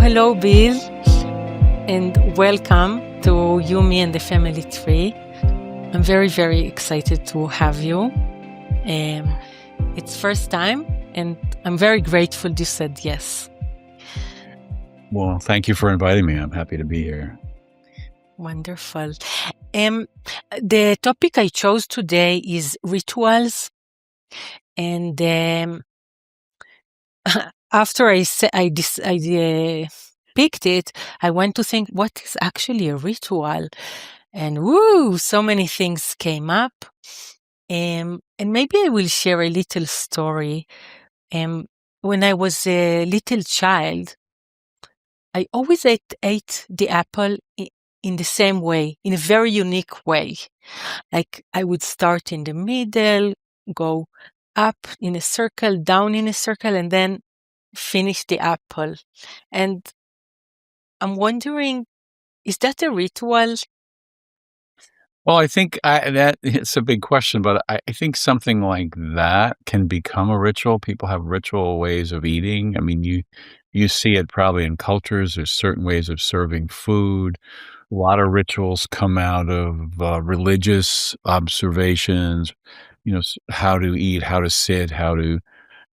hello, Bill, and welcome to You, Me, and the Family Tree. I'm very, very excited to have you. It's first time, and I'm very grateful you said yes. Well, thank you for inviting me. I'm happy to be here. Wonderful. The topic I chose today is rituals, and after I picked it, I went to think, what is actually a ritual? And so many things came up. And maybe I will share a little story. When I was a little child, I always ate the apple in the same way, in a very unique way. Like I would start in the middle, go up in a circle, down in a circle, and then finish the apple. And I'm wondering, is that a ritual? Well, I think that it's a big question, but I think something like that can become a ritual. People have ritual ways of eating. I mean, you see it probably in cultures. There's certain ways of serving food. A lot of rituals come out of religious observations. How to eat, how to sit, how to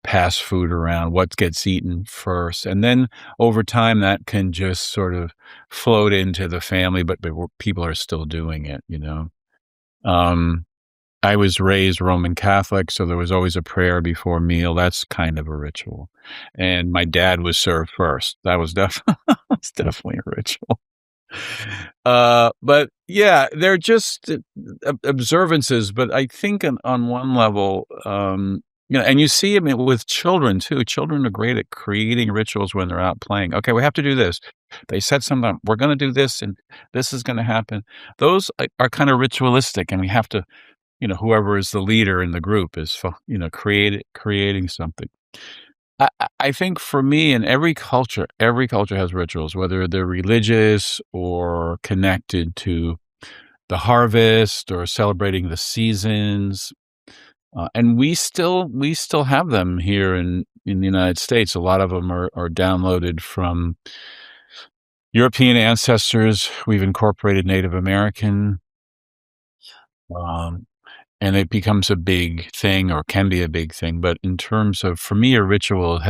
pass food around, what gets eaten first. And then over time, that can just sort of float into the family, but people are still doing it, I was raised Roman Catholic, so there was always a prayer before a meal. That's kind of a ritual. And my dad was served first. That was definitely a ritual. But yeah, they're just observances. But I think on one level, and you see them with children too. Children are great at creating rituals when they're out playing. Okay, we have to do this. They said something. We're going to do this, and this is going to happen. Those are kind of ritualistic, and we have to, whoever is the leader in the group is, creating something. I think for me, in every culture has rituals, whether they're religious or connected to the harvest or celebrating the seasons. And we still have them here in the United States. A lot of them are downloaded from European ancestors. We've incorporated Native American, and it becomes a big thing, or can be a big thing. But in terms of, for me, a ritual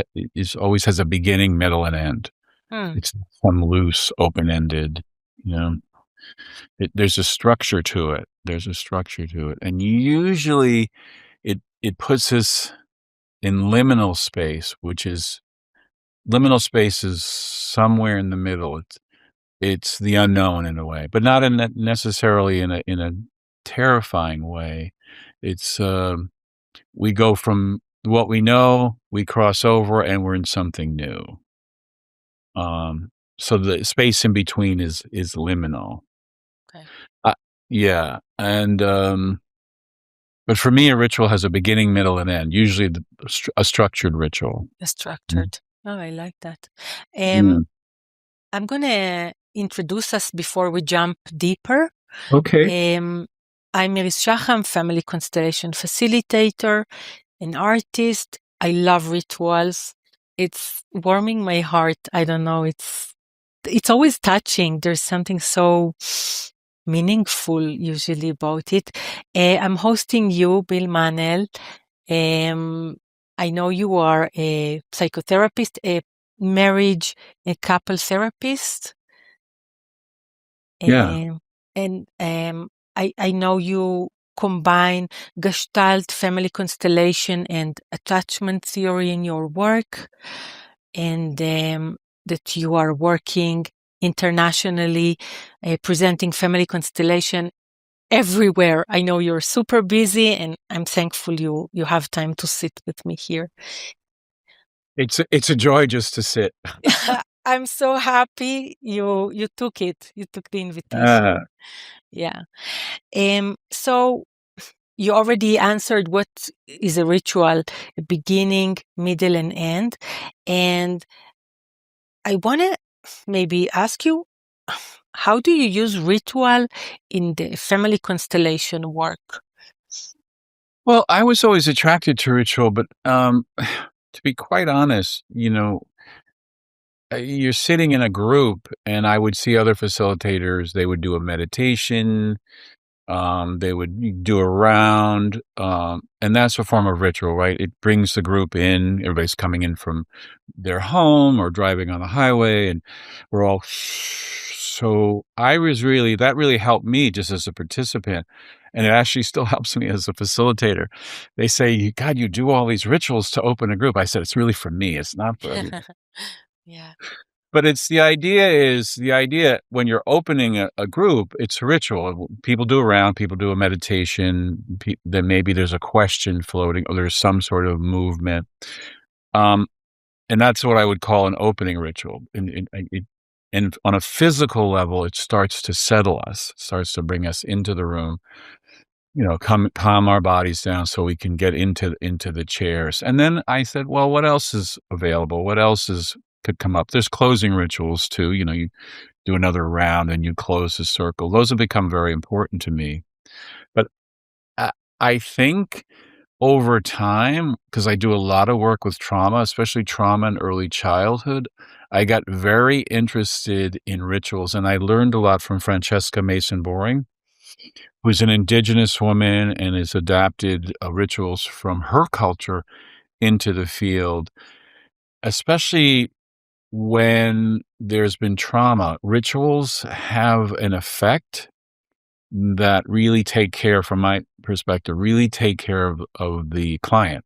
always has a beginning, middle, and end. It's some loose, open-ended, there's a structure to it. And usually it puts us in liminal space, liminal space is somewhere in the middle. It's the unknown in a way, but not necessarily in a terrifying way. It's we go from what we know, we cross over, and we're in something new. So the space in between is liminal. Okay. Yeah, and but for me, a ritual has a beginning, middle, and end. Usually, a structured ritual. A structured. Oh, I like that. I'm gonna introduce us before we jump deeper. Okay. I'm Iris Shaham, Family Constellation facilitator, an artist. I love rituals. It's warming my heart. I don't know. It's always touching. There's something so meaningful usually about it. I'm hosting you, Bill Mannle. I know you are a psychotherapist, a marriage, a couple therapist. Yeah. And I know you combine Gestalt, Family Constellation, and attachment theory in your work, and that you are working internationally, presenting Family Constellation everywhere. I know you're super busy, and I'm thankful you have time to sit with me here. It's a joy just to sit. I'm so happy you took it. You took the invitation. Yeah. So you already answered what is a ritual, a beginning, middle, and end. And I want to maybe ask you, how do you use ritual in the family constellation work? Well, I was always attracted to ritual, but to be quite honest, you're sitting in a group, and I would see other facilitators, they would do a meditation, they would do a round, and that's a form of ritual, right? It brings the group in, everybody's coming in from their home or driving on the highway, and we're all so I was really that really helped me just as a participant, and it actually still helps me as a facilitator. They say, "God, you do all these rituals to open a group." I said, "It's really for me, it's not for everybody." Yeah. But it's the idea when you're opening a group, it's a ritual. People do a round, people do a meditation, then maybe there's a question floating or there's some sort of movement. Um, and that's what I would call an opening ritual. And on a physical level, it starts to settle us, starts to bring us into the room, calm our bodies down so we can get into the chairs. And then I said, well, what else is available? What else is could come up? There's closing rituals too. You do another round and you close the circle. Those have become very important to me. But I, I think over time, because I do a lot of work with trauma, especially trauma in early childhood, I got very interested in rituals, and I learned a lot from Francesca Mason Boring, who's an indigenous woman and has adapted rituals from her culture into the field, especially when there's been trauma. Rituals have an effect that really take care, from my perspective, really take care of the client.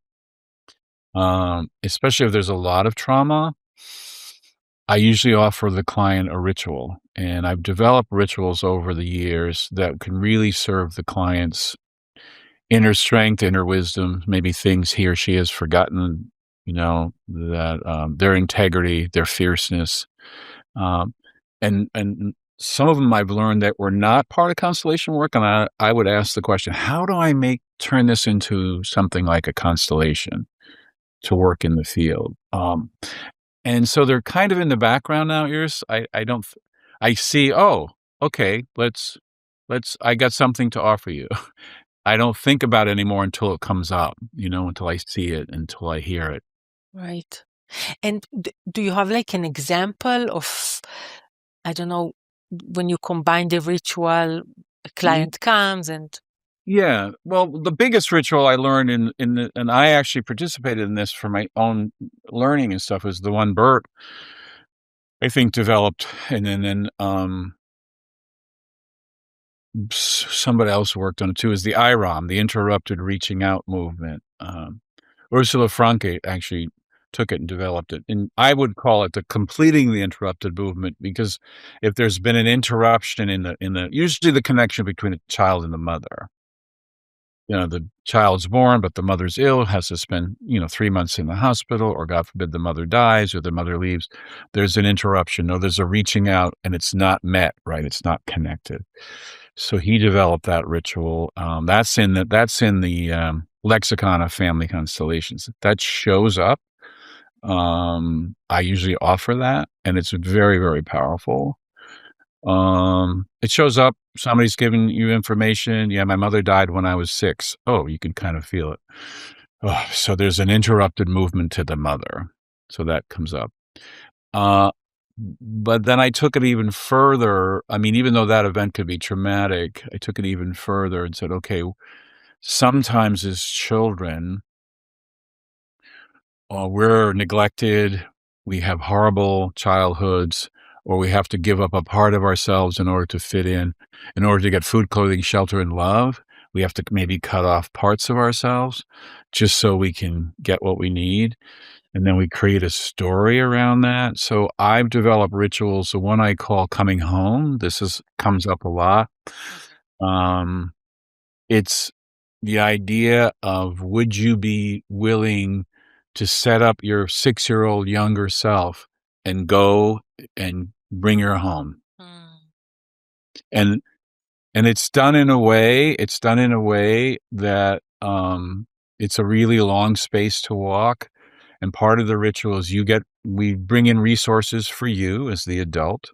Especially if there's a lot of trauma, I usually offer the client a ritual, and I've developed rituals over the years that can really serve the client's inner strength, inner wisdom, maybe things he or she has forgotten, that their integrity, their fierceness, um, and some of them I've learned that were not part of constellation work, and I would ask the question, how do I turn this into something like a constellation to work in the field? And so they're kind of in the background now, Iris. I don't I see, "Oh, okay, I got something to offer you." I don't think about it anymore until it comes up, until I see it, until I hear it. Right. And do you have like an example of, I don't know, when you combine the ritual, a Ye client comes and Yeah. Well, the biggest ritual I learned and I actually participated in this for my own learning and stuff, is the one Bert, I think, developed, and then somebody else worked on it too, is the IROM, the interrupted reaching out movement. Ursula Franke actually took it and developed it, and I would call it the completing the interrupted movement, because if there's been an interruption in the usually the connection between the child and the mother. The child's born, but the mother's ill, has to spend, 3 months in the hospital, or God forbid the mother dies or the mother leaves. There's an interruption. No, there's a reaching out and it's not met, right? It's not connected. So he developed that ritual. That's in the lexicon of family constellations. That shows up. I usually offer that, and it's very, very powerful. It shows up, somebody's giving you information. Yeah, my mother died when I was 6. Oh, you can kind of feel it. Oh, so there's an interrupted movement to the mother. So that comes up. Uh, but then I took it even further. I mean, even though that event could be traumatic, I took it even further and said, okay, sometimes as children, we're neglected, we have horrible childhoods, or we have to give up a part of ourselves in order to fit in order to get food, clothing, shelter, and love. We have to maybe cut off parts of ourselves just so we can get what we need. And then we create a story around that. So I've developed rituals. The one I call coming home. Comes up a lot. Um, it's the idea of, would you be willing to set up your 6-year-old younger self and go and bring her home? Mm, And it's done in a way that, it's a really long space to walk, and part of the ritual is we bring in resources for you as the adult,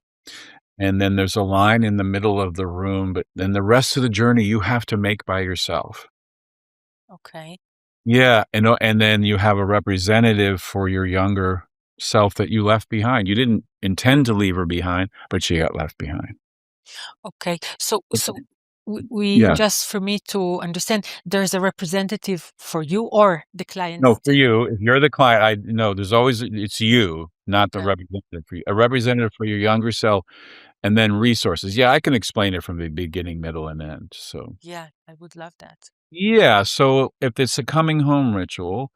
and then there's a line in the middle of the room, but then the rest of the journey you have to make by yourself. okay. Yeah, and then you have a representative for your younger self that you left behind. You didn't intend to leave her behind, but she got left behind. Okay. So we Yeah. just for me to understand, there's a representative for you or the No, clients. for you, if you're the client, I no, there's always it's you, not the Okay. representative for you. A representative for your younger self, and then resources. Yeah, I can explain it from the beginning, middle, and end. So, Yeah, I would love that. yeah, so if it's a coming home ritual,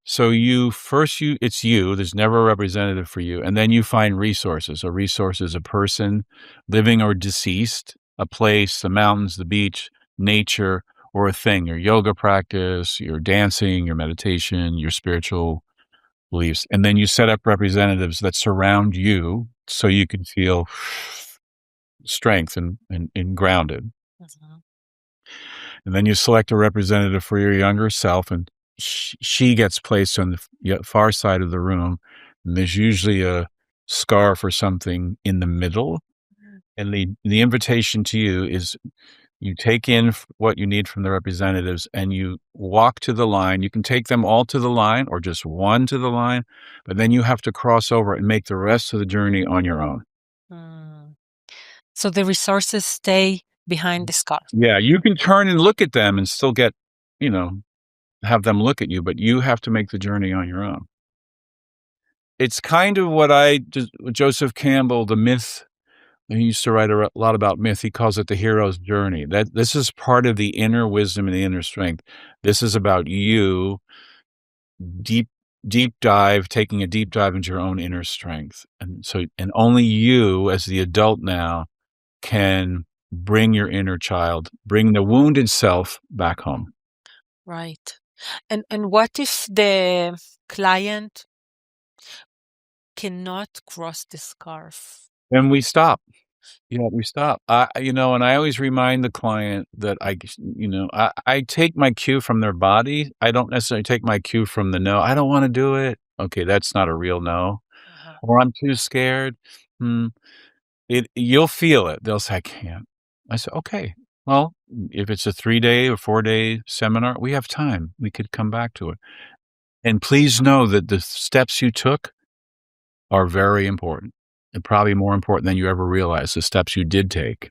so it's you, there's never a representative for you, and then you find resources. A resource is a person, living or deceased, a place, the mountains, the beach, nature, or a thing, your yoga practice, your dancing, your meditation, your spiritual beliefs, and then you set up representatives that surround you so you can feel strength and grounded. Mhm. And then you select a representative for your younger self, and she gets placed on the far side of the room. And there's usually a scarf or something in the middle. And the invitation to you is you take in what you need from the representatives and you walk to the line. You can take them all to the line or just one to the line, but then you have to cross over and make the rest of the journey on your own. Mm. So the resources stay behind the scarf. Yeah, you can turn and look at them and still get, you know, have them look at you, but you have to make the journey on your own. It's kind of what Joseph Campbell, the myth, he used to write a lot about myth. He calls it the hero's journey. That this is part of the inner wisdom and the inner strength. This is about you deep deep dive, taking a deep dive into your own inner strength. And only you as the adult now can bring your inner child, bring the wounded self back home. Right. And what if the client cannot cross the scarf? And we stop. Yeah, we stop. And I always remind the client that I take my cue from their body. I don't necessarily take my cue from the no. I don't want to do it. Okay, that's not a real no. Uh-huh. Or I'm too scared. Hmm. You'll feel it. They'll say, I can't. I say, okay. Well, if it's a 3-day or 4-day seminar, we have time. We could come back to it. And please know that the steps you took are very important and probably more important than you ever realized, the steps you did take.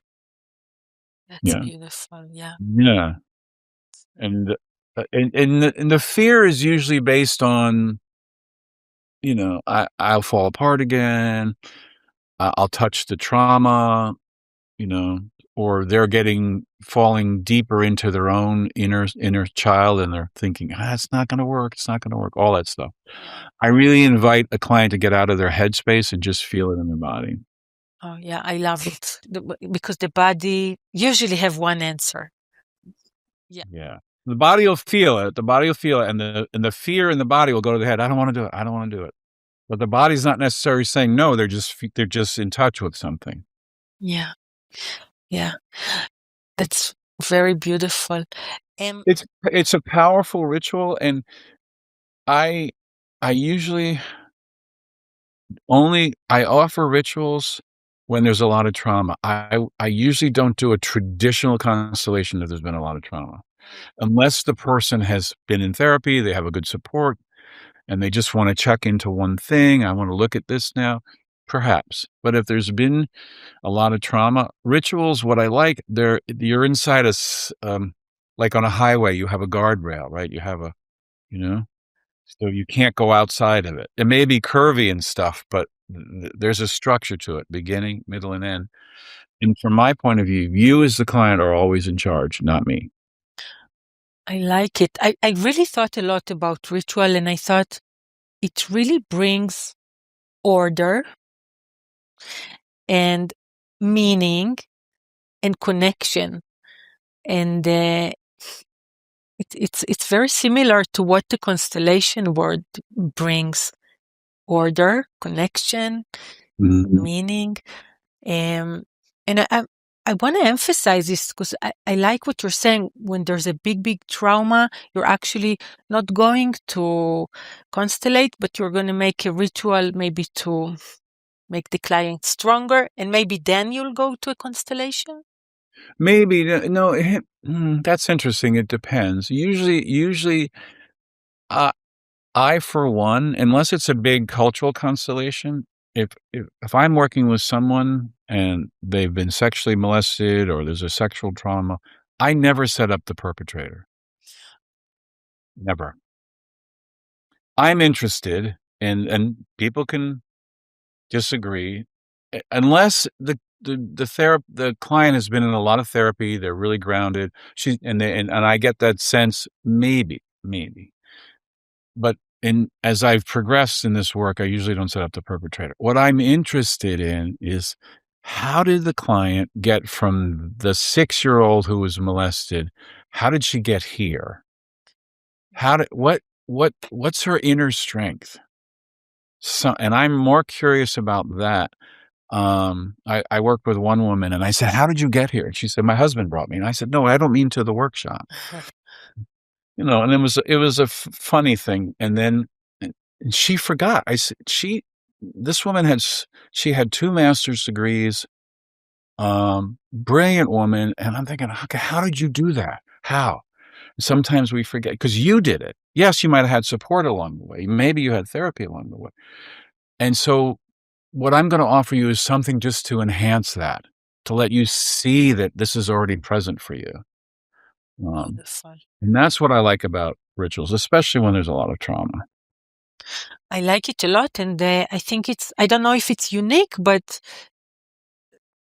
That's Yeah. beautiful. Yeah. Yeah. And, the fear is usually based on, I'll fall apart again. I'll touch the trauma, you know, or they're falling deeper into their own inner child, and they're thinking, it's not going to work. It's not going to work. All that stuff. Yeah. I really invite a client to get out of their headspace and just feel it in their body. Oh, yeah. I love it because the body usually have one answer. Yeah. Yeah. The body will feel it. The body will feel it, and the fear in the body will go to the head. I don't want to do it. I don't want to do it. But the body's not necessarily saying no. They're just in touch with something. Yeah. Yeah. That's very beautiful. Um, It's a powerful ritual, and I I usually I offer rituals when there's a lot of trauma. I usually don't do a traditional constellation if there's been a lot of trauma, unless the person has been in therapy, they have a good support, and they just want to check into one thing. I want to look at this now, perhaps. But if there's been a lot of trauma, rituals, what I like, you're inside like on a highway, you have a guardrail, right? You have you know, so you can't go outside of it. It may be curvy and stuff, but there's a structure to it, beginning, middle, and end. And from my point of view, you as the client are always in charge, not me. I like it. I really thought a lot about ritual, and I thought it really brings order and meaning and connection. And it's very similar to what the constellation word brings: order, connection, Mhm. meaning. Um, and I want to emphasize this because I like what you're saying. When there's a big trauma, you're actually not going to constellate, but you're going to make a ritual maybe to make the client stronger, and maybe then you'll go to a constellation. Maybe no. That's interesting. It depends. Usually, I, for one, unless it's a big cultural constellation, if I'm working with someone and they've been sexually molested or there's a sexual trauma, I never set up the perpetrator. Never. I'm interested, and people can disagree, unless the client has been in a lot of therapy, they're really grounded. She and I get that sense, maybe. But as I've progressed in this work, I usually don't set up the perpetrator. What I'm interested in is, how did the client get from the 6-year-old who was molested, how did she get here? How did what's her inner strength? So, and I'm more curious about that. I worked with one woman and I said, "How did you get here?" And she said, "My husband brought me." And I said, "No, I don't mean to the workshop." And it was a funny thing. And then and she forgot. I said, this woman she had 2 master's degrees, brilliant woman. And I'm thinking, okay, how did you do that? How? Sometimes we forget because you did it. Yes, you might have had support along the way. Maybe you had therapy along the way. And so what I'm gonna offer you is something just to enhance that, to let you see that this is already present for you. Um, Wonderful. and that's what I like about rituals, especially when there's a lot of trauma. I like it a lot, and I think I don't know if it's unique, but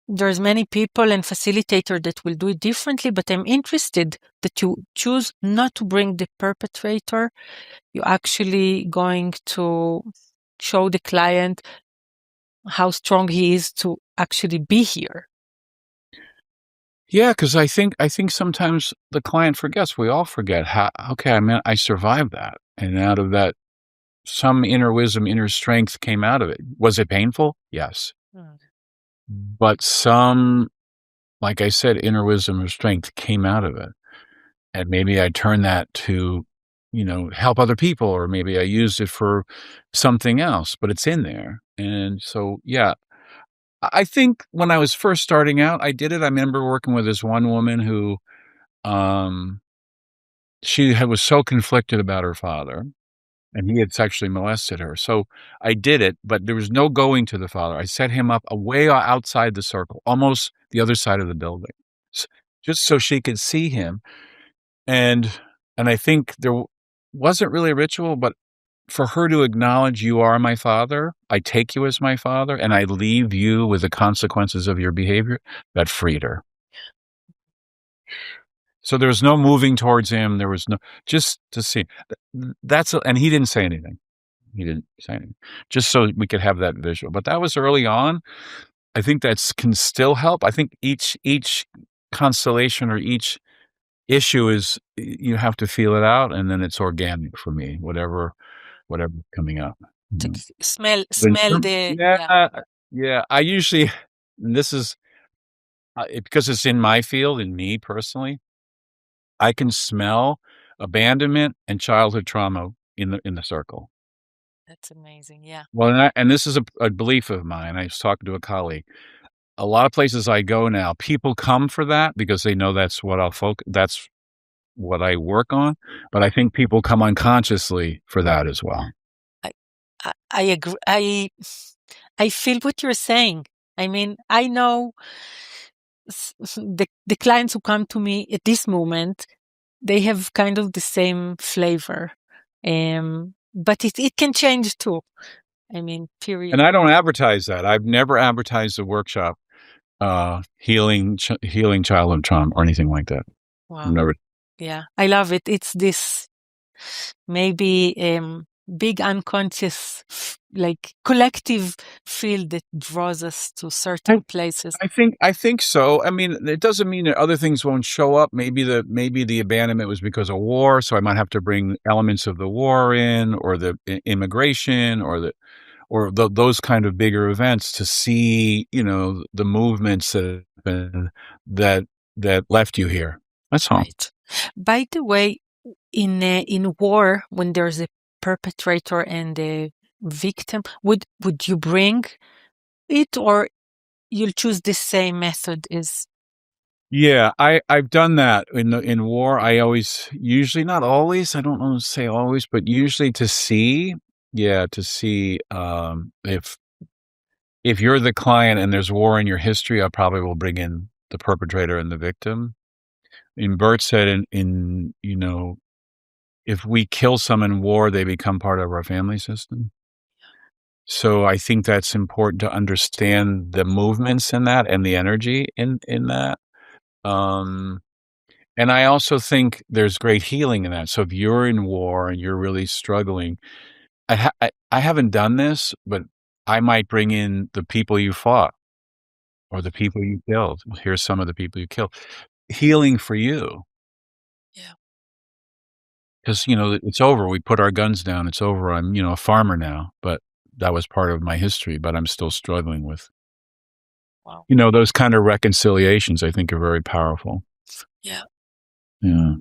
there's many people and facilitator that will do it differently, but I'm interested that you choose not to bring the perpetrator. You're actually going to show the client how strong he is to actually be here. Yeah, because I think sometimes the client forgets, we all forget how, okay, I mean, I survived that, and out of that, some inner wisdom, inner strength came out of it. Was it painful? Yes. Mm. But some, like I said, inner wisdom or strength came out of it. And maybe I turned that to, help other people, or maybe I used it for something else, but it's in there. And so, yeah, I think when I was first starting out, I did it. I remember working with this one woman who, um, was so conflicted about her father, and he had sexually molested her. So I did it, but there was no going to the father. I set him up way outside the circle, almost the other side of the building, s- just so she could see him. And I think there wasn't really a ritual, but for her to acknowledge, "You are my father, I take you as my father, and I leave you with the consequences of your behavior," that freed her. So there was no moving towards him, there was no, just to see. And he didn't say anything. He didn't say anything, just so we could have that visual. But that was early on. I think that's can still help. I think each constellation or each issue is, you have to feel it out, and then it's organic for me, whatever's coming up. To Mhm. smell But smell the yeah, yeah. yeah, I usually and this is, because it's in my field, in me personally, I can smell abandonment and childhood trauma in the circle. That's amazing. Yeah. Well, and this is a belief of mine. I was talking to a colleague. A lot of places I go now, people come for that because they know that's what I work on, but I think people come unconsciously for that as well. I I agree. I feel what you're saying. I mean, I know the clients who come to me at this moment, they have kind of the same flavor, but it can change too. I mean, And period. I don't advertise that. I've never advertised a workshop, healing childhood trauma or anything like that. Wow. Never. Yeah, I love it. It's this maybe big unconscious, like collective field that draws us to I certain places. I think so. I mean, it doesn't mean that other things won't show up. Maybe the abandonment was because of war, so I might have to bring elements of the war in, or the immigration, or those kind of bigger events to see, the movements that that left you here. That's all. Right. By the way, in war, when there's a perpetrator and a victim, would you bring it, or you'll choose the same method as? Yeah, I've done that in war. I always usually not always, I don't wanna say always, but usually to see yeah, to see, if you're the client and there's war in your history, I probably will bring in the perpetrator and the victim. And Bert said if we kill some in war, they become part of our family system. So I think that's important to understand the movements in that and the energy in that. Um, and I also think there's great healing in that. So if you're in war and you're really struggling, I haven't done this, but I might bring in the people you fought or the people you killed. Here's some of the people you killed. Healing for you. Yeah. 'Cause, it's over. We put our guns down. It's over. I'm, a farmer now, but that was part of my history, but I'm still struggling with. Wow. Those kind of reconciliations I think are very powerful. Yeah. Yeah.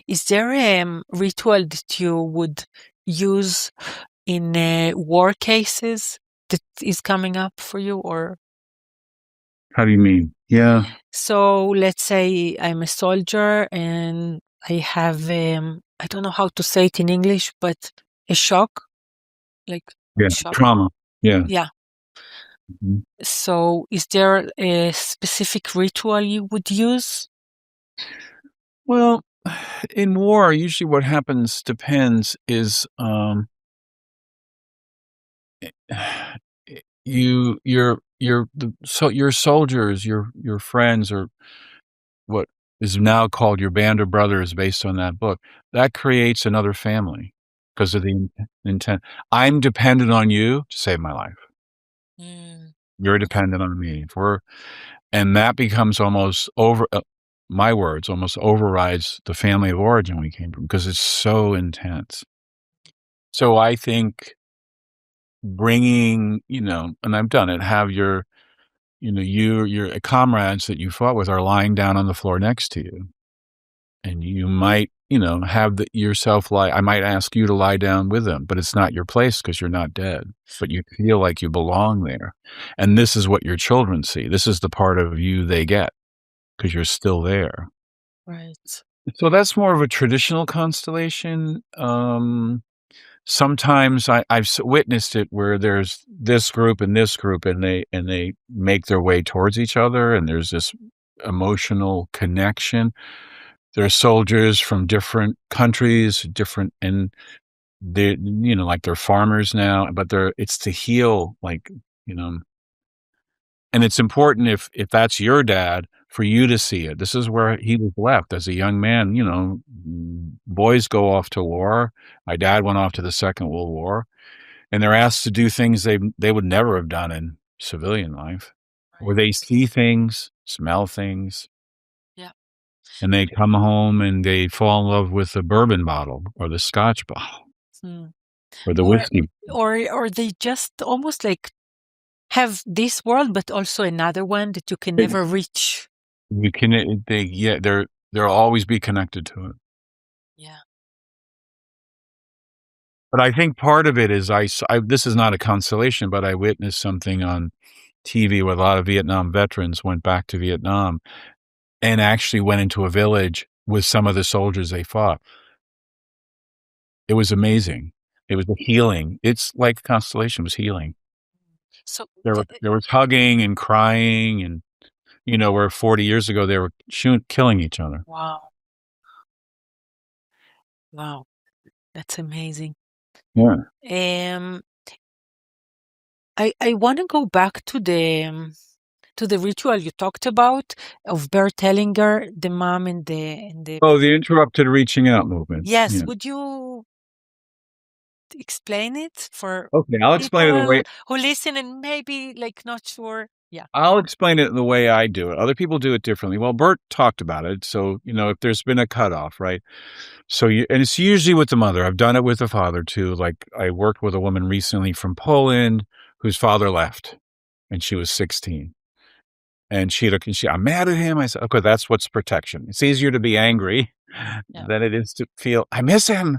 Is there a ritual that you would use in war cases that is coming up for you, or How do you mean? Yeah. so let's say I'm a soldier and I have I don't know how to say it in English, but a shock, like Yeah. shock. Trauma. Yeah. Yeah. Mhm. So is there a specific ritual you would use? Well, in war, usually what happens depends is, your soldiers, your friends, or what is now called your band of brothers based on that book, that creates another family because of the intent. I'm dependent on you to save my life. Mm, You're dependent on me. And that becomes almost my words almost overrides the family of origin we came from because it's so intense. So I think bringing, and I've done it, have your comrades that you fought with are lying down on the floor next to you. And you might, have yourself lie. I might ask you to lie down with them, but it's not your place because you're not dead, but you feel like you belong there. And this is what your children see. This is the part of you they get because you're still there. right. So that's more of a traditional constellation. Sometimes I've witnessed it where there's this group, and they make their way towards each other, and there's this emotional connection. There are soldiers from different countries, and like they're farmers now, but it's to heal, like, you know, and it's important if that's your dad for you to see it. This is where he was left as a young man. Boys go off to war. My dad went off to the Second World War, and they're asked to do things they would never have done in civilian life, where they Right. see things, smell things, Yeah. and they come home and they fall in love with the bourbon bottle or the scotch bottle Hmm. or the Or whiskey. or they just almost like have this world, but also another one that you can They never reach. you can they yeah, they'll always be connected to it. Yeah. But I think part of it is this is not a consolation, but I witnessed something on TV where a lot of Vietnam veterans went back to Vietnam and actually went into a village with some of the soldiers they fought. It was amazing. It was a healing. It's like Constellation was healing. So There was hugging and crying and, where 40 years ago they were killing each other. wow, wow, that's amazing. Yeah. Um, I want to go back to the ritual you talked about of Bert Hellinger, the mom and the Oh, the interrupted reaching out movement. yes. Yeah. Would you explain it for Okay, I'll explain it the way people who listen and maybe like not sure? Yeah. I'll explain it the way I do it. Other people do it differently. Well, Bert talked about it. So, if there's been a cutoff, right? And it's usually with the mother. I've done it with the father too. Like I worked with a woman recently from Poland whose father left and she was 16. And I'm mad at him. I said, okay, that's what's protection. It's easier to be angry Yeah. than it is to feel, I miss him.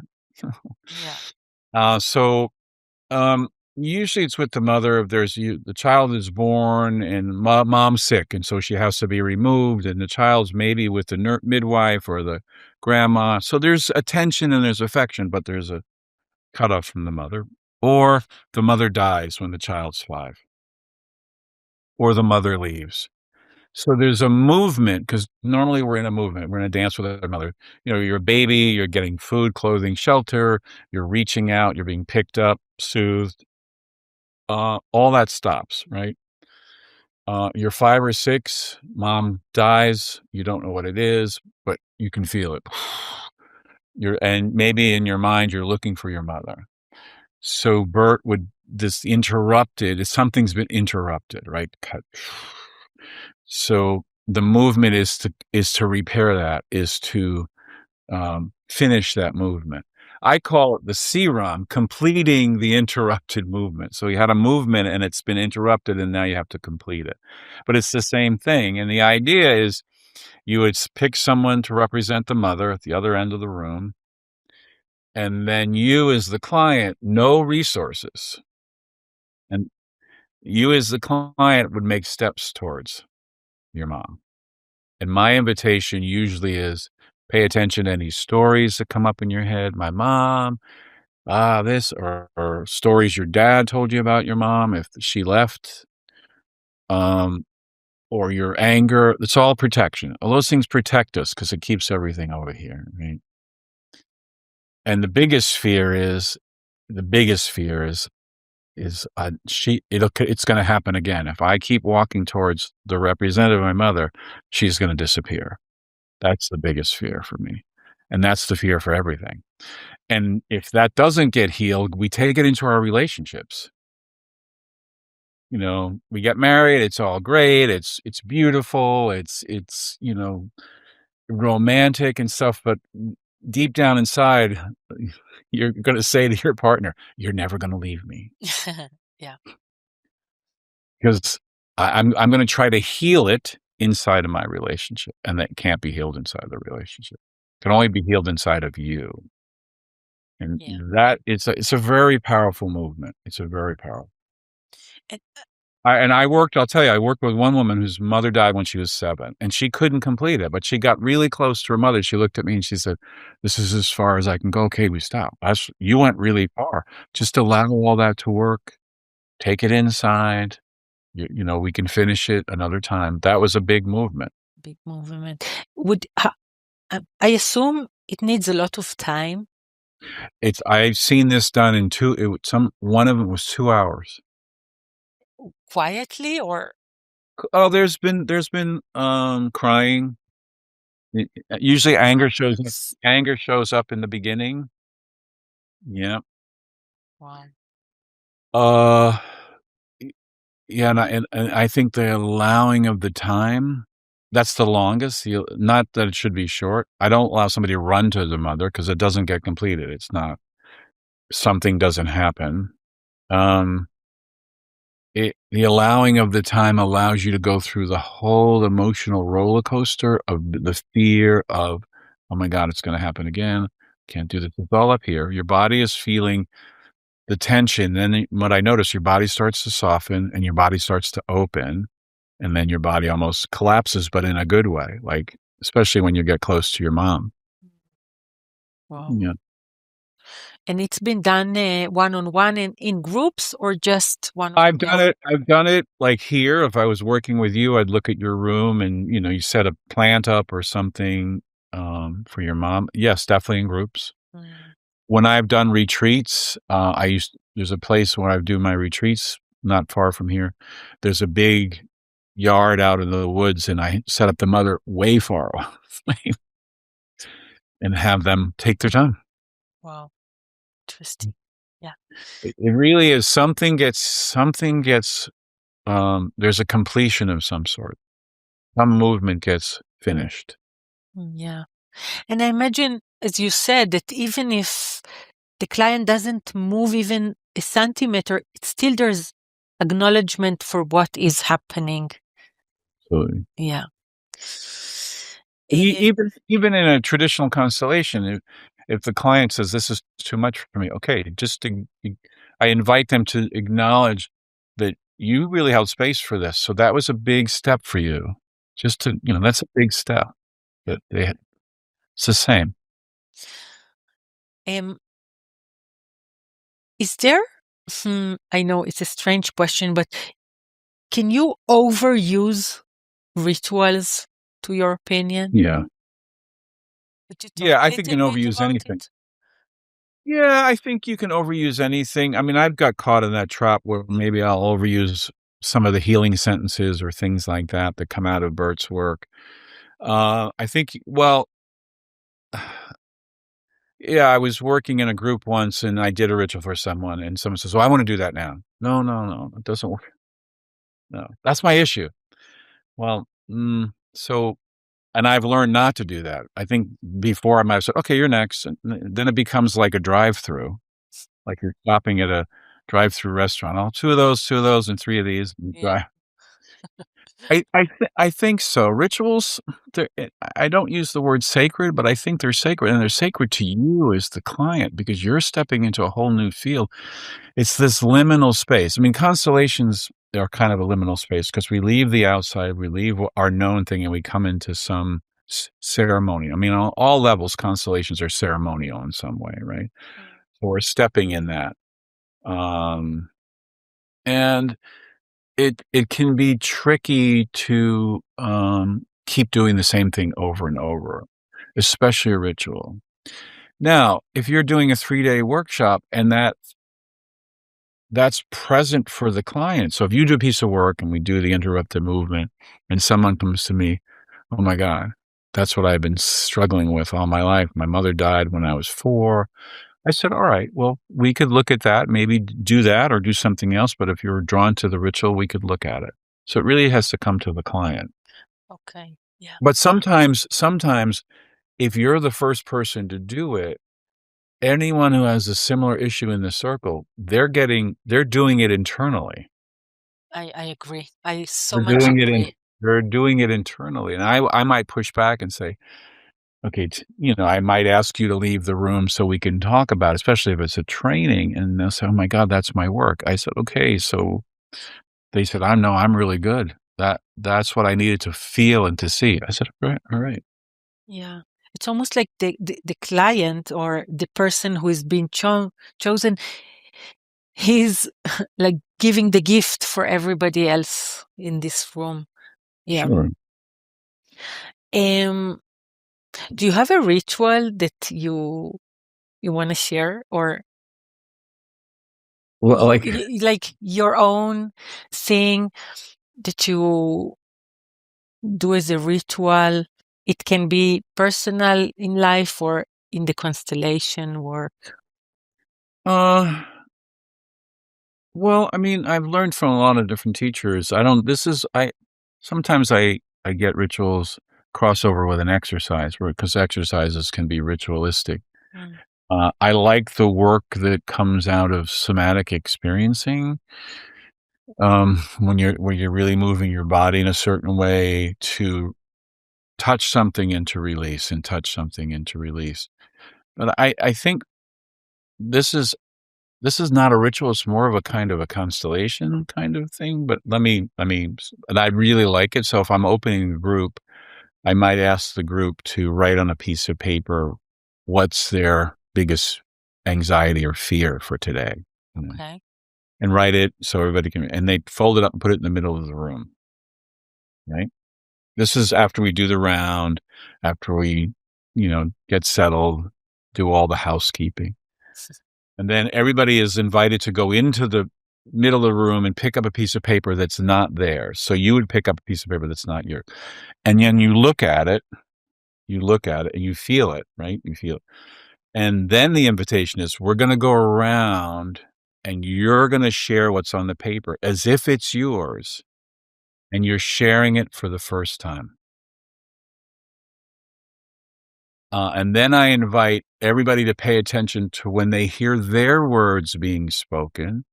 Yeah. So, Usually it's with the mother if the child is born and mom's sick, and so she has to be removed, and the child's maybe with the midwife or the grandma. So there's attention and there's affection, but there's a cutoff from the mother. Or the mother dies when the child's 5, or the mother leaves. So there's a movement because normally we're in a movement. We're in a dance with our mother. You're a baby, you're getting food, clothing, shelter, you're reaching out, you're being picked up, soothed. All that stops, right? You're 5 or 6, mom dies, you don't know what it is, but you can feel it. And maybe in your mind, you're looking for your mother. So Bert would this interrupted, something's been interrupted, right? Cut. So the movement is to repair that, is to finish that movement. I call it the C-ROM, completing the interrupted movement. So you had a movement and it's been interrupted and now you have to complete it. But it's the same thing. And the idea is you would pick someone to represent the mother at the other end of the room. And then you as the client, no resources. And you as the client would make steps towards your mom. And my invitation usually is pay attention to any stories that come up in your head. My mom, this, or stories your dad told you about your mom if she left, or your anger. It's all protection. All those things protect us because it keeps everything over here, right? And the biggest fear is it's going to happen again. If I keep walking towards the representative of my mother, she's going to disappear. That's the biggest fear for me. And that's the fear for everything. And if that doesn't get healed, we take it into our relationships. We get married, it's all great, it's beautiful, it's romantic and stuff, but deep down inside, you're going to say to your partner, "You're never going to leave me." Yeah. Because I'm going to try to heal it inside of my relationship, and that can't be healed inside the relationship. It can only be healed inside of you. And Yeah. that it's a very powerful movement. It's a very powerful. And, I'll tell you, I worked with one woman whose mother died when she was 7, and she couldn't complete it, but she got really close to her mother. She looked at me and she said, "This is as far as I can go." "Okay, we stop. You went really far. Just allow all that to work. Take it inside. We can finish it another time." That was a big movement. big movement. I assume it needs a lot of time. I've seen this done in one of them was 2 hours. Quietly or Oh, there's been crying. Usually anger shows up in the beginning. Yeah. wow. Uh, y yeah, and I think the allowing of the time, that's the longest. Not that it should be short. I don't allow somebody to run to the mother because it doesn't get completed. It's not something doesn't happen. Um the allowing of the time allows you to go through the whole emotional roller coaster of the fear of, "Oh my god, it's gonna happen again. Can't do this." It's all up here. Your body is feeling the tension. Then what I notice, your body starts to soften and your body starts to open, and then your body almost collapses, but in a good way, like, especially when you get close to your mom. Wow. Yeah. And it's been done one-on-one in groups or just one on I've done it, like, here. If I was working with you, I'd look at your room and, you set a plant up or something, for your mom. Yes, definitely in groups. Mm. When I've done retreats, there's a place where I do my retreats not far from here. There's a big yard out in the woods, and I set up the mother way far away and have them take their time. Wow. Interesting. Yeah. It really is there's a completion of some sort. Some movement gets finished. Yeah. And I imagine, as you said, that even if the client doesn't move even a centimeter, still there's acknowledgement for what is happening. So Yeah. even in a traditional constellation, if the client says, "This is too much for me," okay, I invite them to acknowledge that you really held space for this, so that was a big step for you. Just to that's a big step, that it's the same. Um, is there I know it's a strange question, but can you overuse rituals, to your opinion? Yeah. Could you talk Yeah, I a think little you can bit overuse about anything. it? Yeah, I think you can overuse anything. I mean, I've got caught in that trap where maybe I'll overuse some of the healing sentences or things like that that come out of Bert's work. I think, well, yeah, I was working in a group once and I did a ritual for someone, and someone says, "Well, I want to do that now." No, no, no, it doesn't work. No, that's my issue. Well, so, and I've learned not to do that. I think before I might have said, "Okay, you're next," and then it becomes like a drive-through. Like you're stopping at a drive-through restaurant. "Oh, 2 of those, and 3 of these," and Yeah. drive. I think so. Rituals, I don't use the word sacred, but I think they're sacred, and they're sacred to you as the client because you're stepping into a whole new field. It's this liminal space. I mean, constellations are kind of a liminal space because we leave the outside, we leave our known thing, and we come into some ceremony. I mean, on all levels, constellations are ceremonial in some way, right? Mm. So we're stepping in that. Um, and it can be tricky to, keep doing the same thing over and over, especially a ritual. Now, if you're doing a 3-day workshop and that's present for the client, so if you do a piece of work and we do the interrupted movement and someone comes to me, "Oh my god, that's what I've been struggling with all my life. My mother died when I was 4." I said, "All right, well, we could look at that, maybe do that or do something else, but if you're drawn to the ritual, we could look at it." So it really has to come to the client. Okay. Yeah. But sometimes if you're the first person to do it, anyone who has a similar issue in the circle, they're doing it internally. I agree. I so They're much doing it in agree. they're doing it internally, and I might push back and say, "Okay, I might ask you to leave the room so we can talk about it," especially if it's a training, and they'll say, "Oh my god, that's my work." I said, "Okay." So they said, "I know, I'm really good. That's what I needed to feel and to see." I said, "All right, all right." Yeah. It's almost like the client or the person who is being chosen, he's like giving the gift for everybody else in this room. Yeah. Sure. Um, do you have a ritual that you want to share, or Well, like, like your own thing that you do as a ritual? It can be personal in life or in the constellation work. uh, well, I mean, I've learned from a lot of different teachers. I don't this is I sometimes I get rituals crossover with an exercise where because exercises can be ritualistic. Mm. I like the work that comes out of somatic experiencing, when you're really moving your body in a certain way to touch something and to release and touch something and to release. But I think this is this is not a ritual, it's more of a kind of a constellation kind of thing, but and I really like it, so if I'm opening a group, I might ask the group to write on a piece of paper what's their biggest anxiety or fear for today, you know, Okay. and write it so everybody can and they fold it up and put it in the middle of the room, right? This is after we do the round, after we, get settled, do all the housekeeping. And then everybody is invited to go into the middle of the room and pick up a piece of paper that's not there. So you would pick up a piece of paper that's not yours. And then you look at it and you feel it, right? You feel it. And then the invitation is we're going to go around and you're going to share what's on the paper as if it's yours and you're sharing it for the first time. And then I invite everybody to pay attention to when they hear their words being spoken,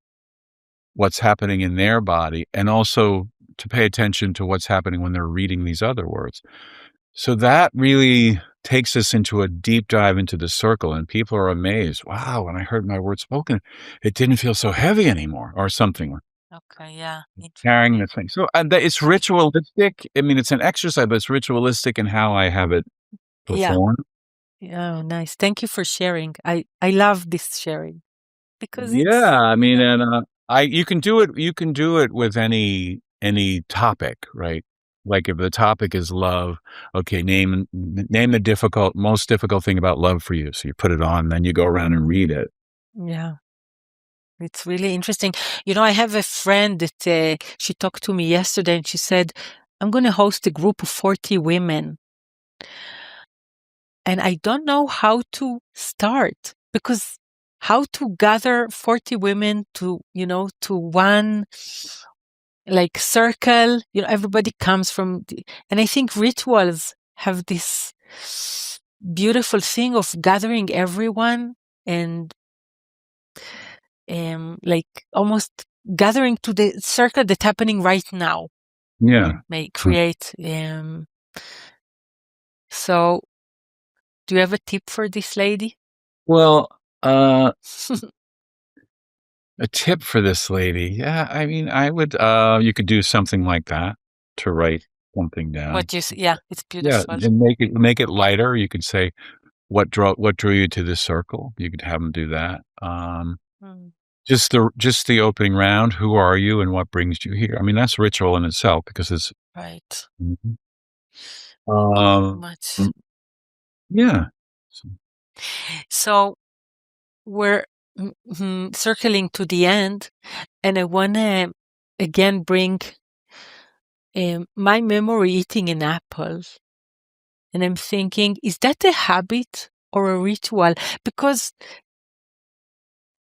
what's happening in their body, and also to pay attention to what's happening when they're reading these other words. So that really takes us into a deep dive into the circle, and people are amazed. Wow, when I heard my word spoken, it didn't feel so heavy anymore, or something. Okay, yeah, Carrying interesting. the thing. So, it's ritualistic. I mean, it's an exercise, but it's ritualistic in how I have it Yeah. performed. Yeah, nice. Thank you for sharing. I love this sharing because Yeah, it's, I you mean, know, and, I you can do it with any topic, right? Like, if the topic is love, okay, name the most difficult thing about love for you. So you put it on, then you go around and read it. yeah, it's really interesting. I have a friend that she talked to me yesterday and she said, I'm going to host a group of 40 women. And I don't know how to start because how to gather 40 women to one like circle, everybody comes from, and I think rituals have this beautiful thing of gathering everyone and like almost gathering to the circle that's happening right now Yeah. may create so do you have a tip for this lady? Well, uh, a tip for this lady. Yeah, I mean, I would, you could do something like that to write something down. What you see, yeah, it's Yeah, beautiful. and make it lighter. You could say, what drew you to this circle? You could have them do that. Mm, Just the opening round, who are you and what brings you here? I mean, that's ritual in itself because it's right. Mhm. So Um, much. yeah. So So we're circling to the end, and I want to again bring my memory eating an apple. And I'm thinking, is that a habit or a ritual? Because,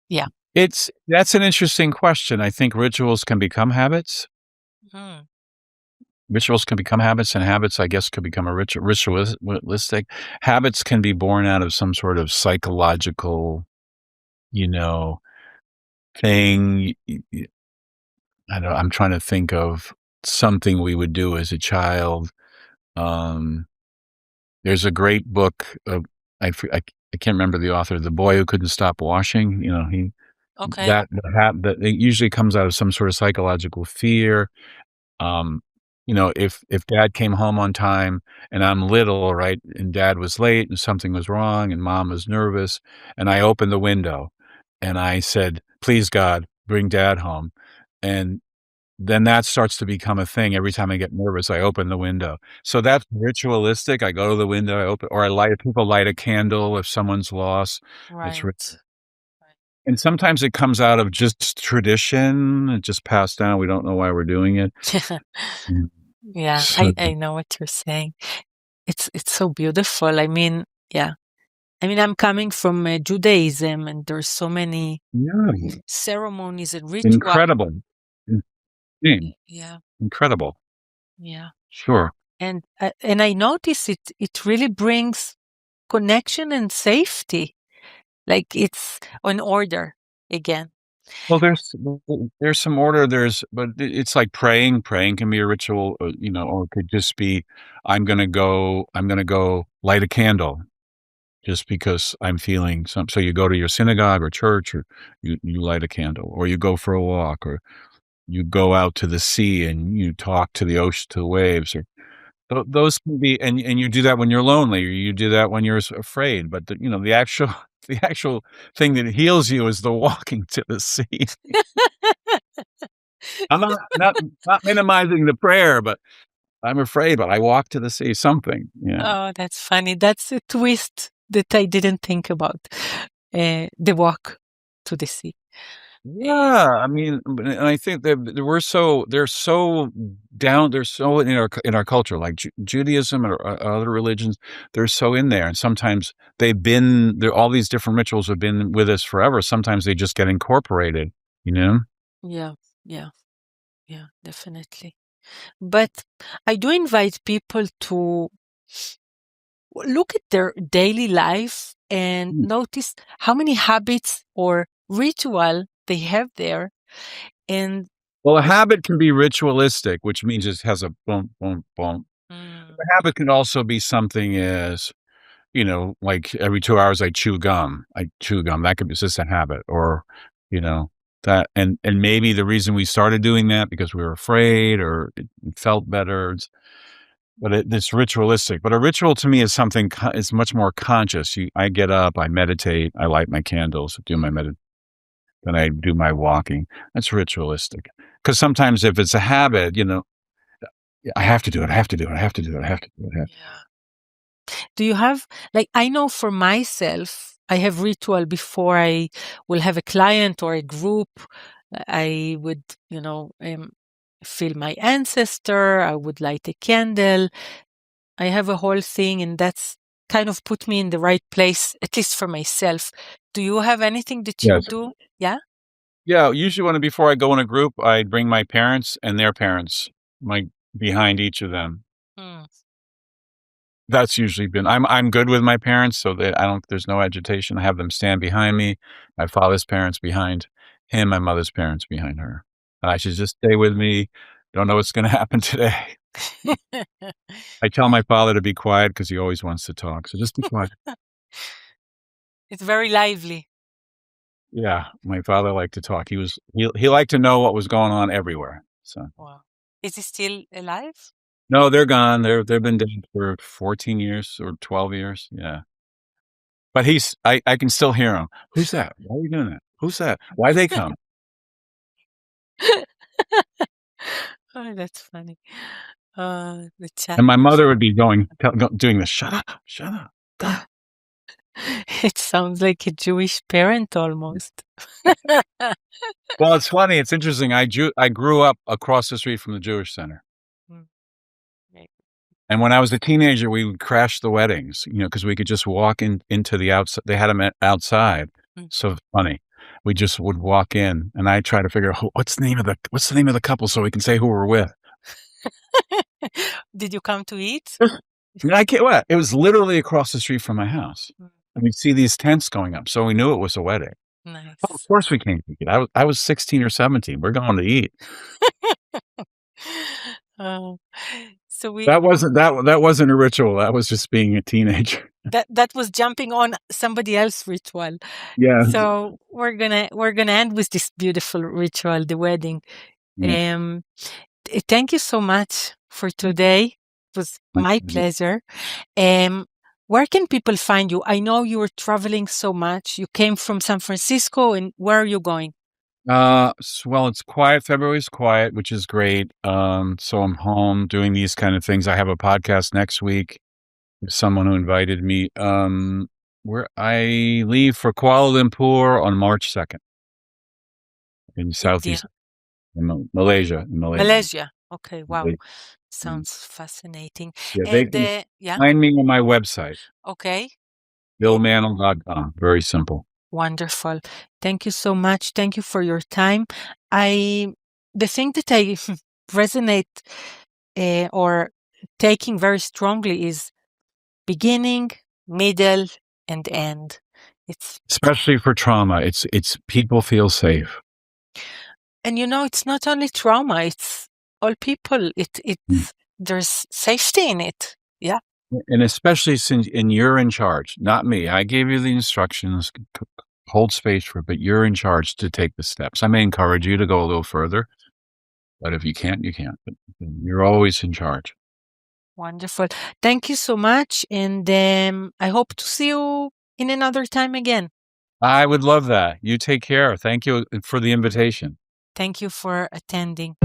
yeah. that's an interesting question. I think rituals can become habits. Mm, Rituals can become habits, and habits, I guess, could become a ritualistic. Habits can be born out of some sort of psychological, you know, thing. I don't know, I'm trying to think of something we would do as a child. Um, there's a great book of I can't remember the author, The Boy Who Couldn't Stop Washing. He okay. that it usually comes out of some sort of psychological fear. Um, if dad came home on time and I'm little, right, and dad was late and something was wrong and mom was nervous, and I opened the window and I said, "Please God, bring dad home." And then that starts to become a thing. Every time I get nervous, I open the window. So that's ritualistic. I go to the window, I open, or people light a candle if someone's lost. It's ri Right. and sometimes it comes out of just tradition, it just passed down, we don't know why we're doing it. Right. Mm. Yeah, So I know what you're saying. It's so beautiful. I mean, yeah. I mean, I'm coming from Judaism, and there's so many yeah, ceremonies and rituals. incredible. Insane, Yeah, incredible. yeah. Sure. And I notice it really brings connection and safety. Like it's an order again. Well, there's some order, but it's like praying. Praying can be a ritual, or it could just be, I'm gonna go light a candle just because I'm feeling so you go to your synagogue or church, or you light a candle, or you go for a walk, or you go out to the sea and you talk to the ocean, to the waves, or those can be, and you do that when you're lonely, or you do that when you're afraid, but the actual the actual thing that heals you is the walking to the sea. I'm not minimizing the prayer, but I'm afraid, but I walk to the sea, something, yeah. Oh, that's funny. That's a twist that I didn't think about. The walk to the sea. Uh, Yeah, I mean, and I think that they're so in our culture, like Judaism or other religions, they're so in there, and sometimes all these different rituals have been with us forever. Sometimes they just get incorporated, you know? yeah, yeah, yeah, definitely. But I do invite people to look at their daily life and Mm. notice how many habits or ritual they have there. And Well, a habit can be ritualistic, which means it has a boom, boom, boom. mm, A habit can also be something as like every 2 hours I chew gum. That could be just a habit or, you know, that and maybe the reason we started doing that because we were afraid or it felt better. But it's ritualistic. But a ritual to me is something is much more conscious. I get up, I meditate, I light my candles, then I do my walking. That's ritualistic. Because sometimes if it's a habit, I have to do it. I have to do it. I have to do it. I have to do it. Yeah. Do you have, like, I know for myself, I have ritual before I will have a client or a group. I would, feel my ancestor. I would light a candle. I have a whole thing, and that's kind of put me in the right place, at least for myself. Do you have anything that you Yes. do? Yeah? Yeah. Usually before I go in a group, I bring my parents and their parents, behind each of them. Mm. That's usually been I'm good with my parents, so that there's no agitation. I have them stand behind me, my father's parents behind him, my mother's parents behind her. I should just stay with me. Don't know what's gonna happen today. I tell my father to be quiet because he always wants to talk, so just be quiet. It's very lively. Yeah, my father liked to talk. He liked to know what was going on everywhere, so. Wow. Is he still alive? No, they're gone. They've been dead for 14 years or 12 years, yeah. But I can still hear him. "Who's that? Why are you doing that? Who's that? Why they come?" Oh, that's funny. The chat. And my mother would be doing this, "Shut up, shut up, stop." It sounds like a Jewish parent almost. Well, it's funny, it's interesting, I grew up across the street from the Jewish Center. Mm. Right. And when I was a teenager, we would crash the weddings, because we could just walk into the outside. They had 'em outside. Mm. So funny. We just would walk in, and I try to figure out what's the name of the couple so we can say who we're with. Did you come to eat? I can't what? It was literally across the street from my house. Mm. And we'd see these tents going up, so we knew it was a wedding. Nice. Oh, of course we came to eat. I was 16 or 17. We're going to eat. Oh, so That wasn't a ritual. That was just being a teenager. that was jumping on somebody else's ritual. Yeah. So we're gonna end with this beautiful ritual, the wedding. Yeah. Thank you so much for today. It was my pleasure. Where can people find you? I know you were traveling so much. You came from San Francisco, and where are you going? Well, it's quiet. February's quiet, which is great. So I'm home doing these kind of things. I have a podcast next week with someone who invited me. Where I leave for Kuala Lumpur on March 2nd in Southeast Malaysia. Malaysia. Okay, wow. Malaysia. Sounds fascinating. Yeah, they And can yeah, find me on my website, okay. billmannle.com. Very simple. Wonderful. Thank you so much. Thank you for your time. The thing that I resonate or taking very strongly is beginning, middle, and end. It's Especially for trauma, it's people feel safe. and it's not only trauma, it's all people. There's safety in it. Yeah. And especially since you're in charge, not me. I gave you the instructions, hold space for it, but you're in charge to take the steps. I may encourage you to go a little further, but if you can't, you can't. But you're always in charge. Wonderful. Thank you so much. And I hope to see you in another time again. I would love that. You take care. Thank you for the invitation. Thank you for attending.